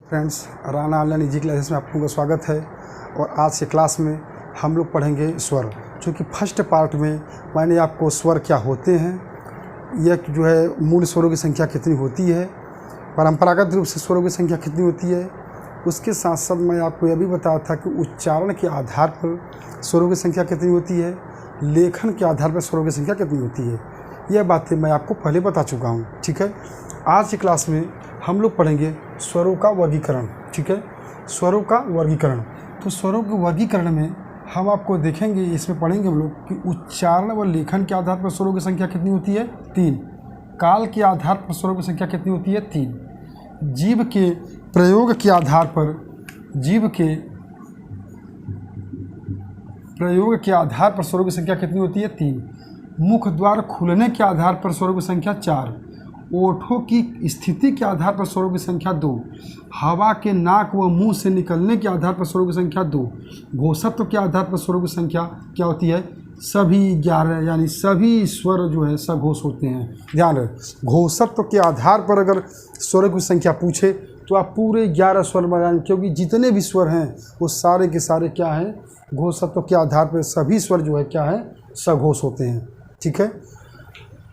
Friends, Rana online easy classes में आप लोगों का स्वागत है। और आज के क्लास में हम लोग पढ़ेंगे स्वर। चूँकि फर्स्ट पार्ट में मैंने आपको स्वर क्या होते हैं, यह जो है मूल स्वरों की संख्या कितनी होती है, परंपरागत रूप से स्वरों की संख्या कितनी होती है, उसके साथ साथ मैं आपको यह भी बताया था कि उच्चारण के आधार पर स्वरों की संख्या कितनी होती है, लेखन के आधार पर स्वरों की संख्या कितनी होती है। यह बातें मैं आपको पहले बता चुका हूँ। ठीक है, आज की क्लास में हम लोग पढ़ेंगे स्वरों का वर्गीकरण। ठीक है, स्वरों का वर्गीकरण। तो स्वरों के वर्गीकरण में हम आपको देखेंगे, इसमें पढ़ेंगे हम लोग कि उच्चारण व लेखन के आधार पर स्वरों की संख्या कितनी होती है, 3। काल के आधार पर स्वरों की संख्या कितनी होती है, 3। जीभ के प्रयोग के आधार पर स्वरों की संख्या कितनी होती है, 3। मुख द्वार खुलने के आधार पर स्वरों की संख्या 4। ओठों की स्थिति के आधार पर स्वरों की संख्या 2। हवा के नाक व मुंह से निकलने के आधार पर स्वरों की संख्या 2। घोषत्व के आधार पर स्वरों की संख्या क्या होती है, सभी 11, यानी सभी स्वर जो है सघोष होते हैं। ध्यान रहे, घोषत्व के आधार पर अगर स्वरों की संख्या पूछे तो आप पूरे 11 स्वर बनाएंगे, क्योंकि जितने भी स्वर हैं वो सारे के सारे क्या हैं, घोषत्व के आधार पर सभी स्वर जो है क्या है, सघोष होते हैं। ठीक है,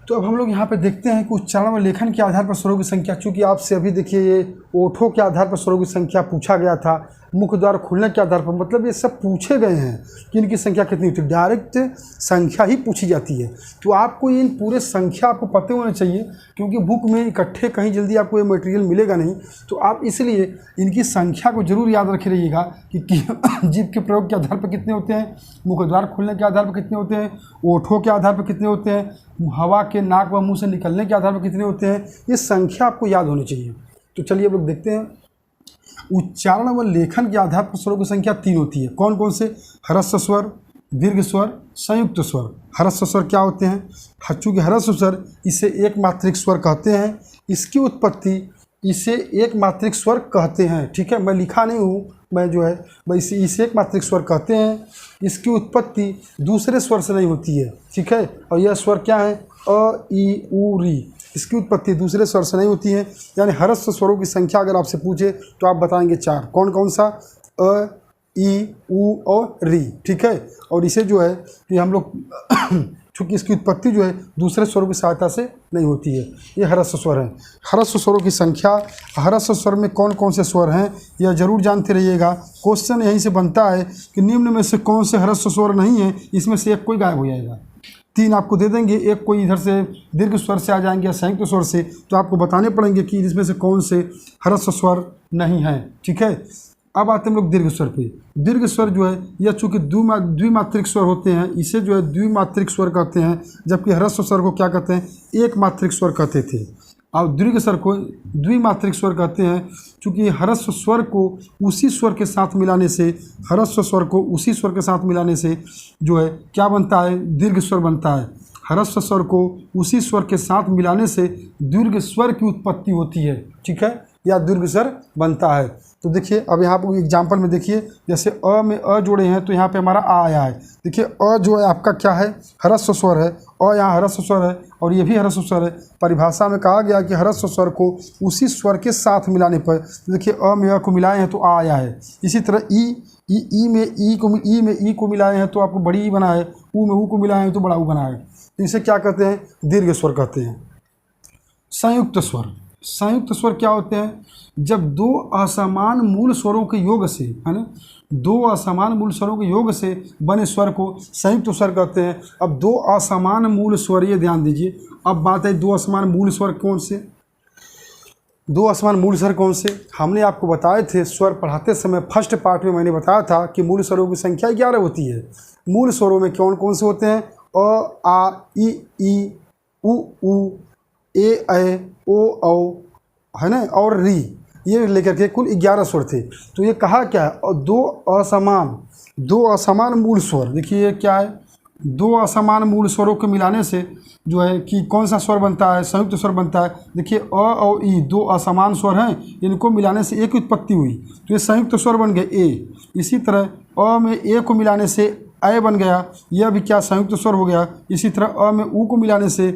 तो अब हम लोग यहाँ पे देखते हैं कि उच्चारण व लेखन के आधार पर स्वरों की संख्या, चूँकि आपसे अभी देखिए ये ओठों के आधार पर स्वरों की संख्या पूछा गया था, मुख द्वार खुलने के आधार पर, मतलब ये सब पूछे गए हैं कि इनकी संख्या कितनी होती है। डायरेक्ट संख्या ही पूछी जाती है, तो आपको इन पूरे संख्या आपको पते होने चाहिए, क्योंकि बुक में इकट्ठे कहीं जल्दी आपको ये मटेरियल मिलेगा नहीं। तो आप इसलिए इनकी संख्या को जरूर याद रखे रहिएगा कि जीभ के प्रयोग के आधार पर कितने होते हैं, मुख द्वार खुलने के आधार पर कितने होते हैं, ओठों के आधार पर कितने होते हैं, हवा के नाक व मुंह से निकलने के आधार पर कितने होते हैं। ये संख्या आपको याद होनी चाहिए। तो चलिए अब लोग देखते हैं, उच्चारण व लेखन के आधार पर स्वरों की संख्या 3 होती है। कौन कौन से, ह्रस्व स्वर, दीर्घ स्वर, संयुक्त स्वर। ह्रस्व स्वर क्या होते हैं, चूँकि ह्रस्व स्वर इसे एक मात्रिक स्वर कहते हैं, इसकी उत्पत्ति इसे एक मात्रिक स्वर कहते हैं। ठीक है, मैं लिखा नहीं हूँ, मैं जो है मैं इसे एक मात्रिक स्वर कहते हैं। इसकी उत्पत्ति दूसरे स्वर से नहीं होती है। ठीक है, और यह स्वर क्या है, अ, ई, उ, री। इसकी उत्पत्ति दूसरे स्वर से नहीं होती है। यानी ह्रस्व स्वरों की संख्या अगर आपसे पूछे तो आप बताएंगे 4। कौन कौन सा, अ, ई, उ और री। ठीक है, और इसे जो है कि हम लोग चूँकि इसकी उत्पत्ति जो है दूसरे स्वरों की सहायता से नहीं होती है, ये ह्रस्व स्वर है। ह्रस्व स्वरों की संख्या, ह्रस्व स्वर में कौन कौन से स्वर हैं यह जरूर जानते रहिएगा। क्वेश्चन यहीं से बनता है कि निम्न में से कौन से ह्रस्व स्वर नहीं है, इसमें से एक कोई गायब हो जाएगा। 3 आपको दे देंगे, एक कोई इधर से दीर्घ स्वर से आ जाएंगे या संयुक्त स्वर से, तो आपको बताने पड़ेंगे कि इसमें से कौन से ह्रस्व स्वर नहीं हैं। ठीक है, अब आते हैं हम लोग दीर्घ स्वर पे। दीर्घ स्वर जो है यह चूँकि द्विमात्रिक स्वर होते हैं, इसे जो है द्विमात्रिक स्वर कहते हैं, जबकि ह्रस्व स्वर को क्या कहते हैं, एक मात्रिक स्वर कहते थे। और दीर्घ स्वर को द्विमात्रिक स्वर कहते हैं, चूँकि ह्रस्व स्वर को उसी स्वर के साथ मिलाने से जो है क्या बनता है, दीर्घ स्वर बनता है। ह्रस्व स्वर को उसी स्वर के साथ मिलाने से दीर्घ स्वर की उत्पत्ति होती है। ठीक है, या दीर्घ स्वर बनता है। तो देखिए अब यहाँ पर एग्जाम्पल में देखिए, जैसे अ में अ जोड़े हैं तो यहाँ पे हमारा आ आया है। देखिए अ जो है आपका क्या है, ह्रस्व स्वर है, अ यहाँ ह्रस्व स्वर है और ये भी ह्रस्व स्वर है। परिभाषा में कहा गया कि ह्रस्व स्वर को उसी स्वर के साथ मिलाने पर, तो देखिए अ में अ को मिलाए हैं तो आ आया है। इसी तरह ई में ई को मिलाए हैं तो आपको बड़ी ई बना है, ऊ में ऊ को मिलाए हैं तो बड़ा ऊ बना है। तो इसे क्या कहते हैं, दीर्घ स्वर कहते हैं। संयुक्त स्वर, संयुक्त स्वर क्या होते हैं, जब 2 असमान मूल स्वरों के योग से, है ना, 2 असमान मूल स्वरों के योग से बने स्वर को संयुक्त स्वर कहते हैं। अब 2 असमान मूल स्वर, ये ध्यान दीजिए। अब बात है 2 असमान मूल स्वर कौन से, 2 असमान मूल स्वर कौन से, हमने आपको बताए थे स्वर पढ़ाते समय। फर्स्ट पार्ट में मैंने बताया था कि मूल स्वरों की संख्या 11 होती है। मूल स्वरों में कौन कौन से होते हैं, अ, आ, ई, उ, ए, ओ, औ, है ना, और री, ये लेकर के कुल 11 स्वर थे। तो ये कहा क्या है, और 2 असमान मूल स्वर। देखिए ये क्या है, 2 असमान मूल स्वरों के मिलाने से जो है कि कौन सा स्वर बनता है, संयुक्त स्वर बनता है। देखिए अ और ई 2 असमान स्वर हैं, इनको मिलाने से एक उत्पत्ति हुई तो ये संयुक्त स्वर बन गए ए। इसी तरह अ में ए को मिलाने से अ बन गया, यह भी क्या संयुक्त स्वर हो गया। इसी तरह अ में उ को मिलाने से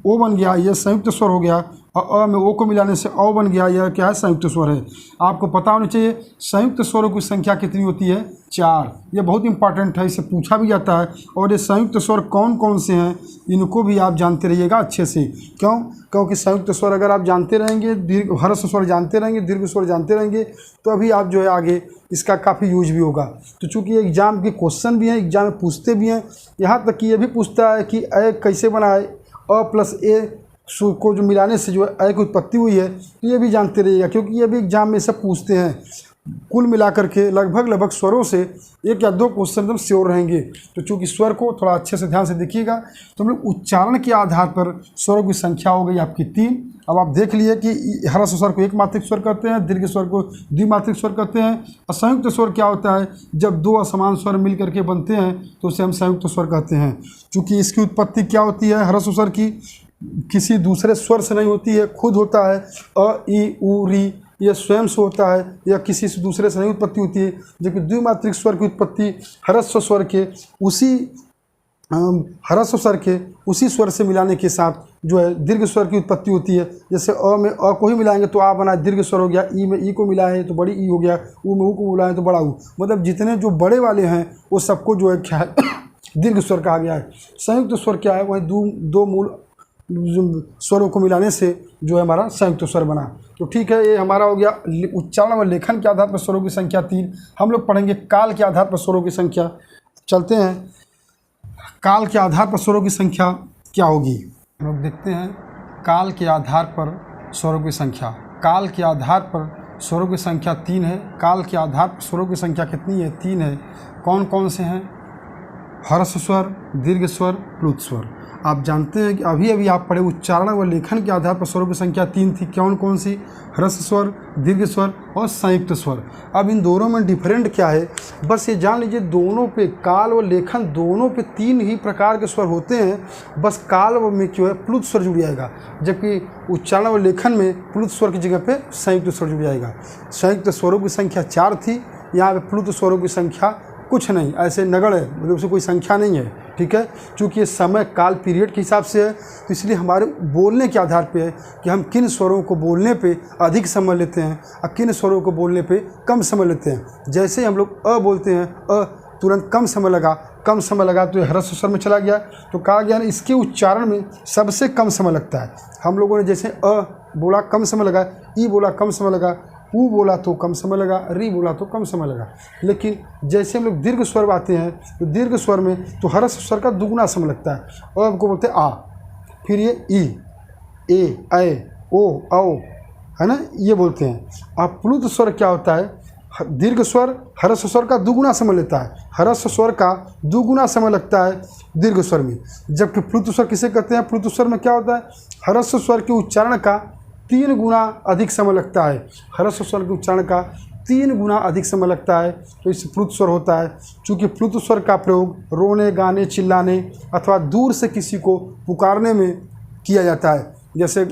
ओ बन गया, यह संयुक्त स्वर हो गया। और अ में ओ को मिलाने से औ बन गया, यह क्या है, संयुक्त स्वर है। आपको पता होना चाहिए संयुक्त स्वरों की संख्या कितनी होती है, 4। यह बहुत इंपॉर्टेंट है, इसे पूछा भी जाता है। और ये संयुक्त स्वर कौन कौन से हैं इनको भी आप जानते रहिएगा अच्छे से। क्यों? क्योंकि संयुक्त स्वर अगर आप जानते रहेंगे, दीर्घ ह्रस्व स्वर जानते रहेंगे, दीर्घ स्वर जानते रहेंगे, तो अभी आप जो है आगे इसका काफ़ी यूज भी होगा। तो चूंकि एग्जाम के क्वेश्चन भी हैं, एग्जाम में पूछते भी हैं, यहाँ तक कि ये भी पूछता है कि अ कैसे बना है, अ प्लस ए को जो मिलाने से जो अ की उत्पत्ति हुई है, तो ये भी जानते रहिएगा, क्योंकि ये भी एग्जाम में सब पूछते हैं। कुल मिलाकर के लगभग स्वरों से 1 या 2 क्वेश्चन एकदम श्योर रहेंगे। तो चूंकि स्वर को थोड़ा अच्छे से ध्यान से देखिएगा, तो हम लोग उच्चारण के आधार पर स्वरों की संख्या हो गई आपकी 3। अब आप देख लिए कि ह्रस्व स्वर को एक मात्रिक स्वर कहते हैं, दीर्घ स्वर को द्विमात्रिक स्वर कहते हैं। और संयुक्त स्वर क्या होता है, जब 2 असमान स्वर मिल करके बनते हैं तो उसे हम संयुक्त स्वर कहते हैं। चूँकि इसकी उत्पत्ति क्या होती है, ह्रस्व स्वर की किसी दूसरे स्वर से नहीं होती है, खुद होता है। अ ई उ री यह स्वयं से होता है, या किसी से दूसरे से नहीं उत्पत्ति होती है। जबकि द्विमात्रिक स्वर की उत्पत्ति ह्रस्व स्वर के उसी स्वर से मिलाने के साथ जो है दीर्घ स्वर की उत्पत्ति होती है। जैसे अ में अ को ही मिलाएंगे तो आ बना, दीर्घ स्वर हो गया। ई में ई को मिलाएं तो बड़ी ई हो गया। ऊ में ऊ को मिलाएं तो बड़ा ऊ। मतलब जितने जो बड़े वाले हैं वो सबको जो है क्या है दीर्घ स्वर कहा गया है। संयुक्त स्वर क्या है, वही दो मूल स्वरों को मिलाने से जो है हमारा संयुक्त स्वर बना। तो ठीक है, ये हमारा हो गया उच्चारण व लेखन के आधार पर स्वरों की संख्या 3। हम लोग पढ़ेंगे काल के आधार पर स्वरों की संख्या। चलते हैं, काल के आधार पर स्वरों की संख्या क्या होगी, हम लोग देखते हैं। काल के आधार पर स्वरों की संख्या, काल के आधार पर स्वरों की संख्या 3 है। काल के आधार पर स्वरों की संख्या कितनी है, 3 है। कौन कौन से हैं, ह्रस्व स्वर, दीर्घ स्वर, प्लुत स्वर। आप जानते हैं कि अभी अभी आप पढ़े उच्चारण व लेखन के आधार पर स्वरों की संख्या 3 थी। कौन कौन सी, ह्रस्व स्वर, दीर्घ स्वर और संयुक्त स्वर। अब इन दोनों में डिफरेंट क्या है, बस ये जान लीजिए दोनों पे, काल व लेखन दोनों पे 3 ही प्रकार के स्वर होते हैं। बस काल में क्यों है प्लुत स्वर जुड़ जाएगा, जबकि उच्चारण व लेखन में प्लुत स्वर की जगह पे संयुक्त स्वर जुड़ जाएगा। संयुक्त स्वरों की संख्या 4 थी, यहाँ पे प्लुत स्वरों की संख्या कुछ नहीं, ऐसे नगण्य है, मतलब उससे कोई संख्या नहीं है। ठीक है, चूँकि ये समय काल पीरियड के हिसाब से है, तो इसलिए हमारे बोलने के आधार पे है कि हम किन स्वरों को बोलने पे अधिक समय लेते हैं और किन स्वरों को बोलने पे कम समय लेते हैं। जैसे हम लोग अ बोलते हैं, अ तुरंत कम समय लगा तो ये ह्रस्व स्वर में चला गया। तो कहा गया ना, इसके उच्चारण में सबसे कम समय लगता है। हम लोगों ने जैसे अ बोला कम समय लगा, ई बोला कम समय लगा, ऊ बोला तो कम समय लगा, री बोला तो कम समय लगा। लेकिन जैसे हम लोग दीर्घ स्वर आते हैं तो दीर्घ स्वर में तो ह्रस्व स्वर का दुगुना समय लगता है। और हमको बोलते हैं आ, फिर ये ई, ए, ऐ, ओ, औ, है ना, ये बोलते हैं। अब प्लुत स्वर क्या होता है, दीर्घ स्वर ह्रस्व स्वर का दुगुना समय लेता है। ह्रस्व स्वर का दुगुना समय लगता है दीर्घ स्वर में। जबकि प्लुत स्वर किसे कहते हैं, प्लुत स्वर में क्या होता है, ह्रस्व स्वर के उच्चारण का 3 गुना अधिक समय लगता है। ह्रस्व स्वर के उच्चारण का 3 गुना अधिक समय लगता है, तो इससे प्लुत स्वर होता है। चूँकि प्लुत स्वर का प्रयोग रोने, गाने, चिल्लाने अथवा दूर से किसी को पुकारने में किया जाता है। जैसे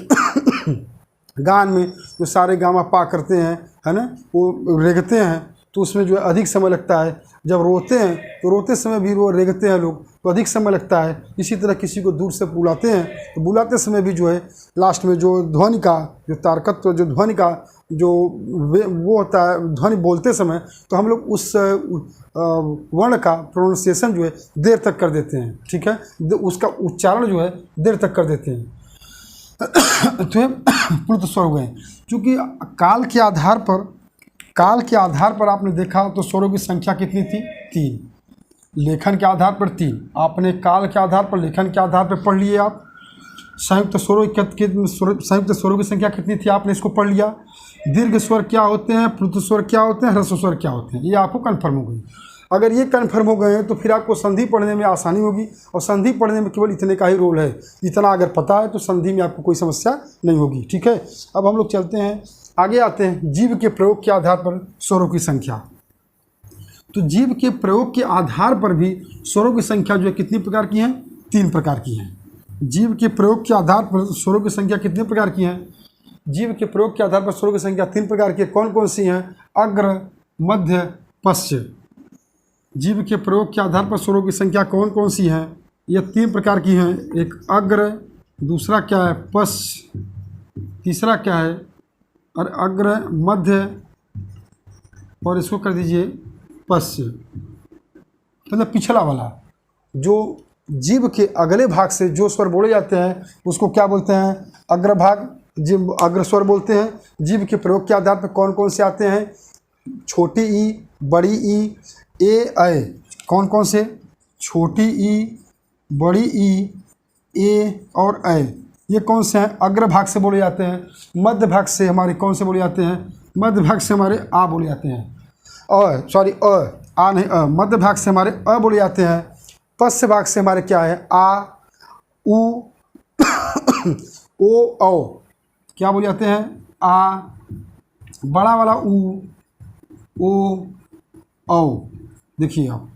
गान में जो सारे गामा पा करते हैं, है ना, वो रेगते हैं, तो उसमें जो है अधिक समय लगता है। जब रोते हैं तो रोते समय भी वो रेगते हैं लोग, तो अधिक समय लगता है। इसी तरह किसी को दूर से बुलाते हैं तो बुलाते समय भी जो है लास्ट में जो ध्वनि का जो तारकत्व, जो ध्वनि का जो वो होता है, ध्वनि बोलते समय, तो हम लोग उस वर्ण का प्रोनाउंसिएशन जो है देर तक कर देते हैं। ठीक है, उसका उच्चारण जो है देर तक कर देते हैं। तो प्लुत स्वर हो गए। चूँकि काल के आधार पर आपने देखा तो स्वरों की संख्या कितनी थी, 3। लेखन के आधार पर 3, आपने काल के आधार पर, लेखन के आधार पर पढ़ लिए आप। संयुक्त स्वरों की संख्या कितनी थी, आपने इसको पढ़ लिया। दीर्घ स्वर क्या होते हैं, प्लुत स्वर क्या होते हैं, ह्रस्व स्वर क्या होते हैं, ये आपको कन्फर्म हो गई। अगर ये कन्फर्म हो गए हैं तो फिर आपको संधि पढ़ने में आसानी होगी। और संधि पढ़ने में केवल इतने का ही रोल है, इतना अगर पता है तो संधि में आपको कोई समस्या नहीं होगी। ठीक है, अब हम लोग चलते हैं आगे, आते हैं जीव के प्रयोग के आधार पर स्वरों की संख्या। तो जीव के प्रयोग के आधार पर भी स्वरों की संख्या जो है कितनी प्रकार की हैं, 3 प्रकार की हैं। जीव के प्रयोग के आधार पर स्वरों की संख्या कितने प्रकार की हैं, जीव के प्रयोग के आधार पर स्वरों की संख्या 3 प्रकार की है। कौन कौन सी हैं, अग्र, मध्य, पश्च। जीव के प्रयोग के आधार पर स्वरों की संख्या कौन कौन सी है? ये 3 प्रकार की हैं। एक अग्र, दूसरा क्या है पश्च, तीसरा क्या है और अग्र, मध्य और इसको कर दीजिए पश्च, मतलब पिछला वाला। जो जीव के अगले भाग से जो स्वर बोले जाते हैं उसको क्या बोलते हैं? अग्रभाग, जीव अग्र स्वर बोलते हैं। जीव के प्रयोग के आधार पर कौन कौन से आते हैं? छोटी ई, बड़ी ई, ऐ। कौन कौन से? छोटी ई, बड़ी ई, ए और ऐ। ये कौन से हैं? अग्र भाग से बोले जाते हैं। मध्य भाग से हमारे कौन से बोले जाते हैं? मध्य भाग से हमारे आ बोले जाते हैं। आ नहीं, मध्य भाग से हमारे अ बोले जाते हैं। पश्च भाग से हमारे क्या है? आ, उ, ओ, औ। क्या बोले जाते हैं? आ, बड़ा वाला उ, ओ, औ। देखिए आप,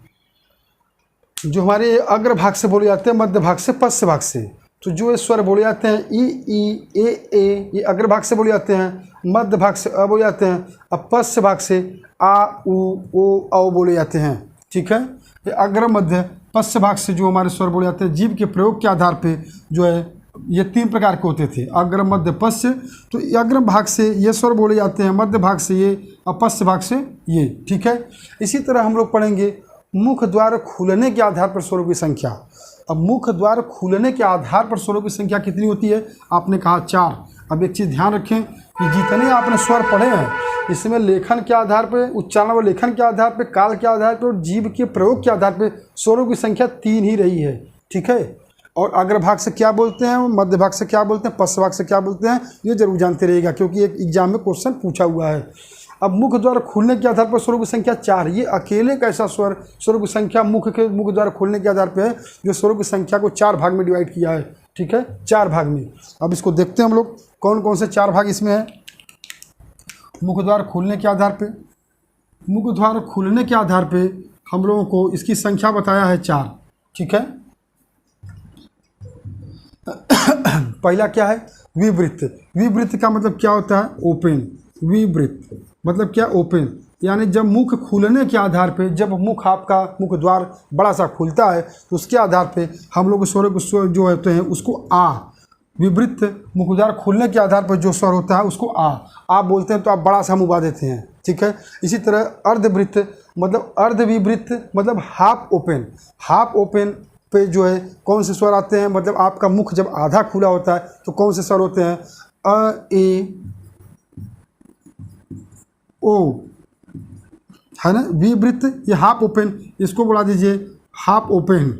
जो हमारे अग्र भाग से बोले जाते हैं, मध्य भाग से, पश्च भाग से, तो जो ये स्वर बोले जाते हैं ई, ए, ये अग्र भाग से बोले जाते हैं। मध्य भाग से अ बोले जाते हैं। अब पश्च भाग से आ, उ, ओ, औ बोले जाते हैं। ठीक है, ये अग्र, मध्य, पश्च भाग से जो हमारे स्वर बोले जाते हैं जीव के प्रयोग के आधार पे जो है ये 3 प्रकार के होते थे, अग्र, मध्य, पश्च। तो अग्र भाग से ये स्वर बोले जाते हैं, मध्य भाग से ये और पश्च भाग से ये। ठीक है, इसी तरह हम लोग पढ़ेंगे मुख द्वार खुलने के आधार पर स्वरों की संख्या। अब मुख द्वार खुलने के आधार पर स्वरों की संख्या कितनी होती है? आपने कहा 4। अब एक चीज़ ध्यान रखें कि जितने आपने स्वर पढ़े हैं इसमें लेखन के आधार पर, उच्चारण व लेखन के आधार पर, काल के आधार पर और जीव के प्रयोग के आधार पर स्वरों की संख्या 3 ही रही है। ठीक है, और अग्र भाग से क्या बोलते हैं, मध्य भाग से क्या बोलते हैं, पश्च भाग से क्या बोलते हैं, ये जरूर जानते रहिएगा क्योंकि एक एग्जाम में क्वेश्चन पूछा हुआ है। अब मुख द्वार खुलने के आधार पर स्वरों की संख्या 4। ये अकेले एक ऐसा स्वर स्वरों की संख्या मुख द्वार खुलने के आधार पर है जो स्वरों की संख्या को 4 भाग में डिवाइड किया है। ठीक है, 4 भाग में। अब इसको देखते हैं हम लोग कौन कौन से 4 भाग इसमें है। मुख द्वार खुलने के आधार पे, मुख द्वार खुलने के आधार पे हम लोगों को इसकी संख्या बताया है 4। ठीक है, पहला क्या है? विवृत्त। विवृत्त का मतलब क्या होता है? ओपन। विवृत्त मतलब क्या? ओपन। यानी जब मुख खुलने के आधार पे, जब मुख आपका मुख द्वार बड़ा सा खुलता है तो उसके आधार पे हम लोग स्वर जो होते हैं उसको आ। विवृत्त मुख द्वार खुलने के आधार पर जो स्वर होता है उसको आ बोलते हैं, तो आप बड़ा सा मुँह उबा देते हैं। ठीक है, इसी तरह अर्धवृत्त मतलब अर्धविवृत्त मतलब हाफ ओपन। हाफ ओपन पे जो है कौन से स्वर आते हैं? मतलब आपका मुख जब आधा खुला होता है तो कौन से स्वर होते हैं? अ, ए, ओ, है ना। विवृत्त ये हाफ ओपन, इसको बुला दीजिए half open.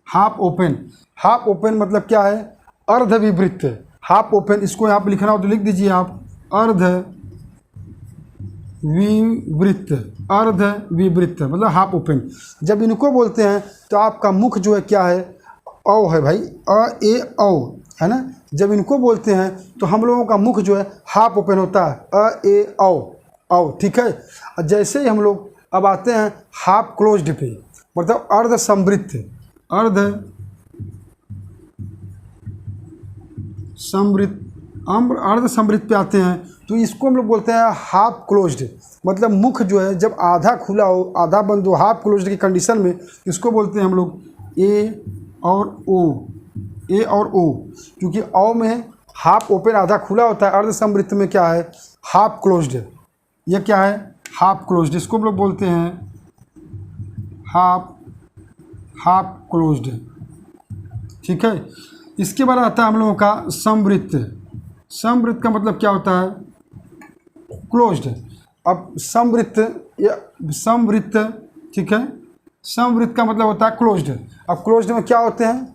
Half open, half open मतलब क्या है? अर्धविवृत्त। हाफ ओपन, इसको यहाँ पे लिखना हो तो लिख दीजिए आप अर्ध विवृत्त। अर्ध विवृत्त मतलब हाफ ओपन। जब इनको बोलते हैं तो आपका मुख जो है क्या है? औ है भाई, अ, ए, औ, है ना। जब इनको बोलते हैं तो हम लोगों का मुख जो है हाफ ओपन होता है, अ, ए, औ। ठीक है, और जैसे ही हम लोग अब आते हैं हाफ क्लोज्ड पे, मतलब अर्ध समृद्ध। अर्ध समृद्ध, अर्ध समृद्ध पे आते हैं तो इसको हम लोग बोलते हैं हाफ क्लोज्ड। मतलब मुख जो है जब आधा खुला हो, आधा बंद हो, हाफ क्लोज्ड की कंडीशन में इसको बोलते हैं हम लोग ए और ओ। ए और ओ, क्योंकि औ में हाफ ओपन आधा खुला होता है, अर्ध समृद्ध में क्या है? Half closed. ये क्या है? Half closed. इसको हम लोग बोलते हैं हाफ क्लोज्ड। ठीक है, इसके बाद आता है हम लोगों का समवृत्त। समवृत्त का मतलब क्या होता है? क्लोज्ड। अब समवृत्त या समवृत्त, ठीक है, समवृत्त का मतलब होता है क्लोज्ड। अब क्लोज्ड में क्या होते हैं?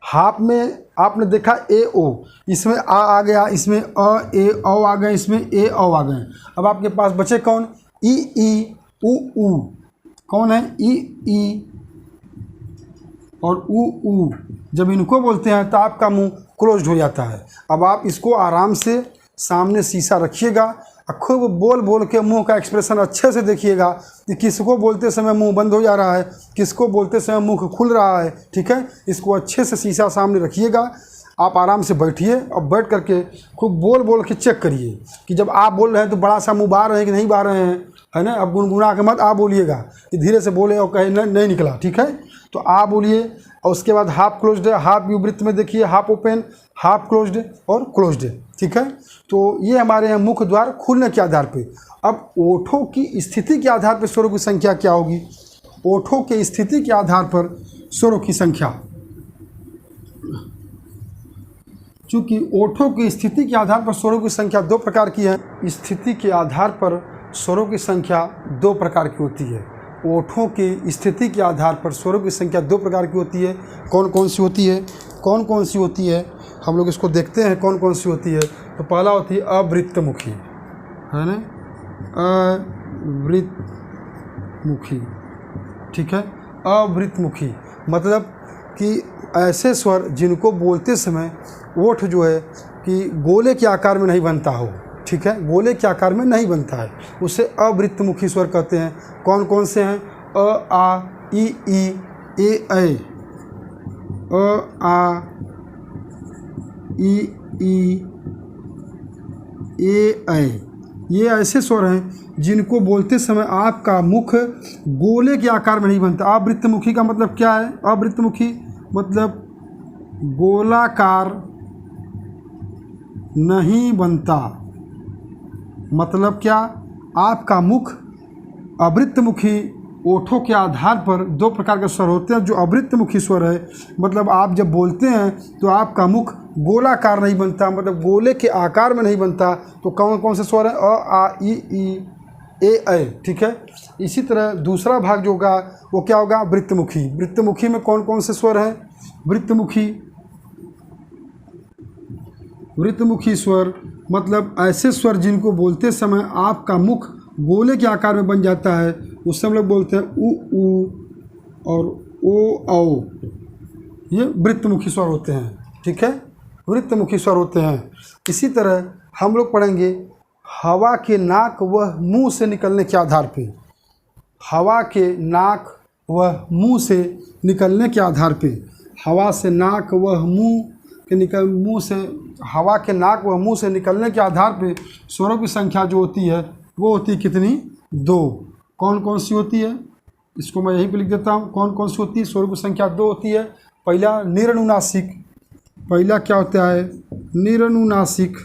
हाफ में आपने देखा ए ओ, इसमें आ गया, इसमें अ, ए, औ आ गए, इसमें ए, औ आ गए। अब आपके पास बचे कौन? ई, उ। कौन है? ई और उ। जब इनको बोलते हैं तो आपका मुंह क्लोज्ड हो जाता है। अब आप इसको आराम से सामने शीशा रखिएगा और खूब बोल के मुंह का एक्सप्रेशन अच्छे से देखिएगा कि किसको बोलते समय मुंह बंद हो जा रहा है, किसको बोलते समय मुंह खुल रहा है। ठीक है, इसको अच्छे से शीशा सामने रखिएगा आप आराम से बैठिए और बैठ करके खूब बोल बोल के चेक करिए कि जब आप बोल रहे हैं तो बड़ा सा मुँह बाहर रहे हैं कि नहीं बाहर रहे हैं, है ना। अब गुनगुना के मत आप बोलिएगा कि धीरे से बोले और कहे नहीं निकला, ठीक है। तो आप बोलिए और उसके बाद हाफ क्लोज्ड है, हाफ यू वृत्त में देखिए, हाफ ओपन, हाफ क्लोज्ड और क्लोज्ड, ठीक है। तो ये हमारे यहाँ मुख्य द्वार खुलने के आधार पे। अब ओठों की स्थिति के आधार पर स्वरों की संख्या क्या होगी? ओठों के स्थिति के आधार पर स्वरों की संख्या, चूँकि ओठों की स्थिति के आधार पर स्वरों की संख्या दो प्रकार की है। स्थिति के आधार पर स्वरों की संख्या दो प्रकार की होती है। ओठों की स्थिति के आधार पर स्वरों की संख्या दो प्रकार की होती है। कौन कौन सी होती है? कौन कौन सी होती है हम लोग इसको देखते हैं कौन कौन सी होती है। तो पहला होती है अवृत्तमुखी, है ना, अवृत्तमुखी, ठीक है। अवृत्तमुखी मतलब कि ऐसे स्वर जिनको बोलते समय ओठ जो है कि गोले के आकार में नहीं बनता हो, ठीक है, गोले के आकार में नहीं बनता है, उसे अवृत्तमुखी स्वर कहते हैं। कौन कौन से हैं? अ, आ, ई, ए, ऐ, अ, आ, ई, ए, ऐ। ये ऐसे स्वर हैं जिनको बोलते समय आपका मुख गोले के आकार में नहीं बनता। अवृत्तमुखी का मतलब क्या है? अवृत्तमुखी मतलब गोलाकार नहीं बनता। मतलब क्या? आपका मुख अवृत्तमुखी ओठों के आधार पर दो प्रकार के स्वर होते हैं। जो अवृत्तमुखी स्वर है मतलब आप जब बोलते हैं तो आपका मुख गोलाकार नहीं बनता, मतलब गोले के आकार में नहीं बनता। तो कौन कौन से स्वर हैं? अ, आ, ई, ए, ऐ, ठीक है। इसी तरह दूसरा भाग जो होगा वो क्या होगा? वृत्तमुखी। वृत्तमुखी में कौन कौन से स्वर हैं? वृत्तमुखी स्वर मतलब ऐसे स्वर जिनको बोलते समय आपका मुख गोले के आकार में बन जाता है, उससे हम लोग बोलते हैं उ और ओ, औ। ये वृत्तमुखी स्वर होते हैं, ठीक है, वृत्तमुखी स्वर होते हैं। इसी तरह हम लोग पढ़ेंगे हवा के नाक व मुंह से निकलने के आधार पे। हवा के नाक व मुंह से निकलने के आधार पे, हवा से नाक व हवा के नाक व मुंह से निकलने के आधार पे स्वरों की संख्या जो होती है वो होती है कितनी? दो। कौन कौन सी होती है? इसको मैं यहीं पे लिख देता हूँ। कौन कौन सी होती है? स्वरों की संख्या दो होती है। पहला निरनुनासिक। पहला क्या होता है? निरनुनासिक।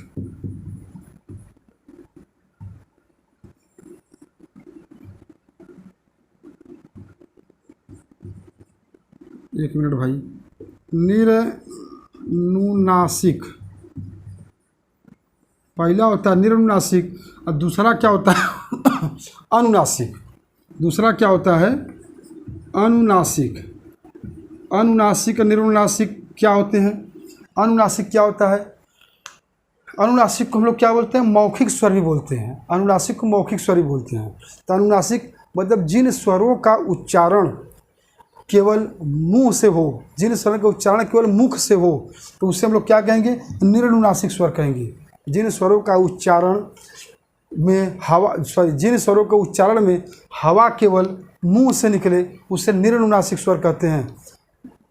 एक मिनट भाई। निरनुनासिक पहला होता है निरनुनासिक, और दूसरा क्या होता है? अनुनासिक। दूसरा क्या होता है? अनुनासिक। अनुनासिक और निरनुनासिक क्या होते हैं? अनुनासिक क्या होता है? अनुनासिक को हम लोग क्या बोलते हैं? मौखिक स्वर भी बोलते हैं। अनुनासिक को मौखिक स्वर भी बोलते हैं। तो अनुनासिक मतलब जिन स्वरों का उच्चारण केवल मुंह से हो, जिन स्वरों का उच्चारण केवल मुख से हो, तो उससे हम लोग क्या कहेंगे? निरनुनासिक स्वर कहेंगे। जिन स्वरों का उच्चारण में जिन स्वरों के उच्चारण में हवा केवल मुंह से निकले उसे निरनुनासिक स्वर कहते हैं।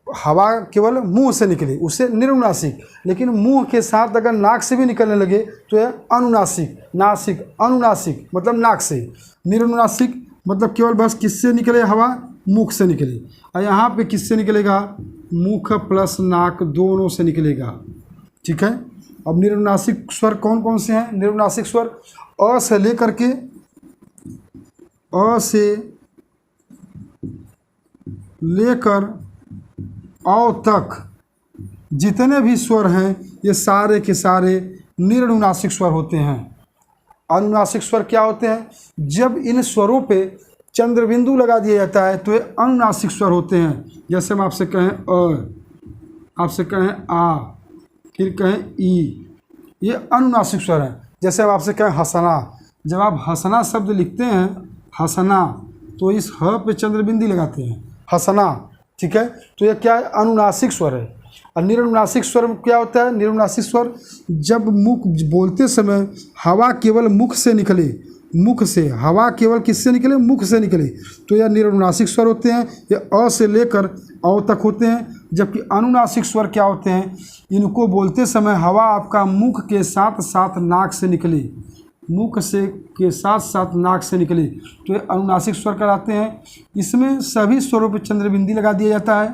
हवा केवल मुंह से निकले उसे निरनुनासिक, लेकिन मुंह के साथ अगर नाक से भी निकलने लगे तो यह अनुनासिक। नासिक, अनुनासिक मतलब नाक से। निरनुनासिक मतलब केवल बस किससे निकले? हवा मुख से निकले। और यहाँ पे किससे निकलेगा? मुख प्लस नाक दोनों से निकलेगा, ठीक है। अब निरनुनासिक स्वर कौन कौन से हैं? निरनुनासिक स्वर अ से लेकर के औ तक जितने भी स्वर हैं ये सारे के सारे निरनुनासिक स्वर होते हैं। अनुनासिक स्वर क्या होते हैं? जब इन स्वरों पे चंद्रबिंदु लगा दिया जाता है तो ये अनुनासिक स्वर होते हैं। जैसे हम आपसे कहें अ, आपसे कहें आ, फिर कहें ई, ये अनुनासिक स्वर है। जैसे हम आपसे कहें हंसना, जब आप हंसना शब्द लिखते हैं, हंसना, तो इस ह पे चंद्रबिंदी लगाते हैं, हंसना, ठीक है। तो यह क्या है? अनुनासिक स्वर है। और निरनुनासिक स्वर क्या होता है? निरनुनासिक स्वर जब मुख बोलते समय हवा केवल मुख से निकले, मुख से हवा केवल किससे निकले? मुख से निकले, तो यह निरनुनासिक स्वर होते हैं। यह अ से लेकर औ तक होते हैं। जबकि अनुनासिक स्वर क्या होते हैं, इनको बोलते समय हवा आपका मुख के साथ साथ नाक से निकले, मुख से के साथ साथ नाक से निकले तो ये अनुनासिक स्वर कहलाते हैं। इसमें सभी स्वरों पर चंद्रबिंदी लगा दिया जाता है,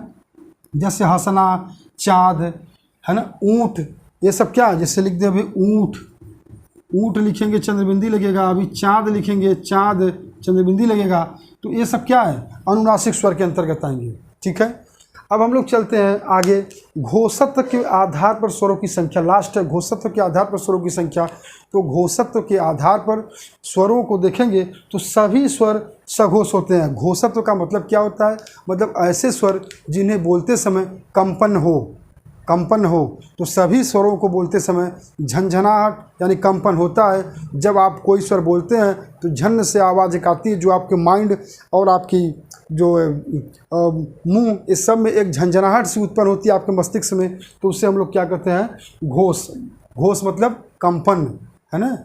जैसे हंसना, चाँद, है ना, ऊँट, ये सब क्या है, जैसे लिख दे अभी ऊँट, ऊँट लिखेंगे चंद्रबिंदी लगेगा, अभी चाँद लिखेंगे चाँद चंद्रबिंदी लगेगा, तो ये सब क्या है, अनुनासिक स्वर के अंतर्गत आएंगे। ठीक है, अब हम लोग चलते हैं आगे। घोषत्व के आधार पर स्वरों की संख्या, लास्ट है घोषत्व के आधार पर स्वरों की संख्या। तो घोषत्व के आधार पर स्वरों को देखेंगे तो सभी स्वर सघोष होते हैं। घोषत्व का मतलब क्या होता है, मतलब ऐसे स्वर जिन्हें बोलते समय कंपन हो, तो सभी स्वरों को बोलते समय झंझनाहट यानी कंपन होता है। जब आप कोई स्वर बोलते हैं तो झन से आवाज़ एक आती है, जो आपके माइंड और आपकी जो मुंह, इस सब में एक झंझनाहट सी उत्पन्न होती है आपके मस्तिष्क में, तो उससे हम लोग क्या कहते हैं, घोष। घोष मतलब कंपन, है ना,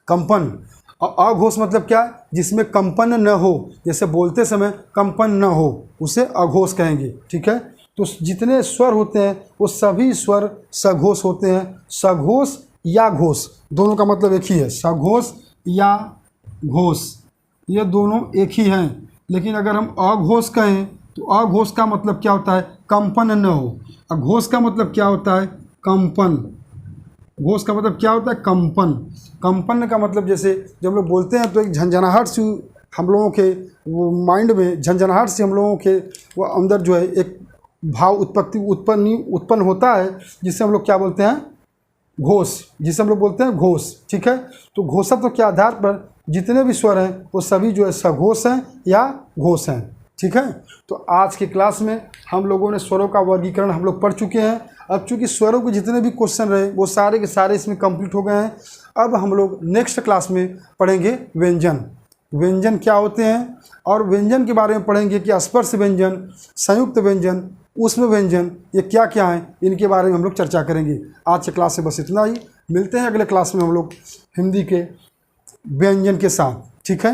कंपन। और अघोष मतलब क्या, जिसमें कंपन न हो, जैसे बोलते समय कंपन न हो, उसे अघोष कहेंगे। ठीक है, तो जितने स्वर होते हैं वो सभी स्वर सघोष होते हैं। सघोष या घोष दोनों का मतलब एक ही है, सघोष या घोष ये दोनों एक ही हैं। लेकिन अगर हम अघोष कहें तो अघोष का मतलब क्या होता है, कंपन न हो। अघोष का मतलब क्या होता है, कंपन। घोष का मतलब क्या होता है, कंपन। कंपन का मतलब जैसे जब हम लोग बोलते हैं तो एक झंझनाहट से हम लोगों के वो माइंड में, झंझनाहट से हम लोगों के वो अंदर जो है एक भाव उत्पन्न होता है, जिससे हम लोग क्या बोलते हैं, घोष, जिसे हम लोग बोलते हैं घोष। ठीक है, तो घोषत्व के आधार पर जितने भी स्वर हैं वो सभी जो है सघोष हैं या घोष हैं। ठीक है, तो आज की क्लास में हम लोगों ने स्वरों का वर्गीकरण हम लोग पढ़ चुके हैं। अब चूँकि स्वरों के जितने भी क्वेश्चन रहे वो सारे के सारे इसमें कंप्लीट हो गए हैं। अब हम लोग नेक्स्ट क्लास में पढ़ेंगे व्यंजन। व्यंजन क्या होते हैं और व्यंजन के बारे में पढ़ेंगे कि स्पर्श व्यंजन, संयुक्त व्यंजन, ऊष्म व्यंजन, ये क्या क्या हैं, इनके बारे में हम लोग चर्चा करेंगे। आज की क्लास से बस इतना ही। मिलते हैं अगले क्लास में हम लोग हिंदी के व्यंजन के साथ। ठीक है।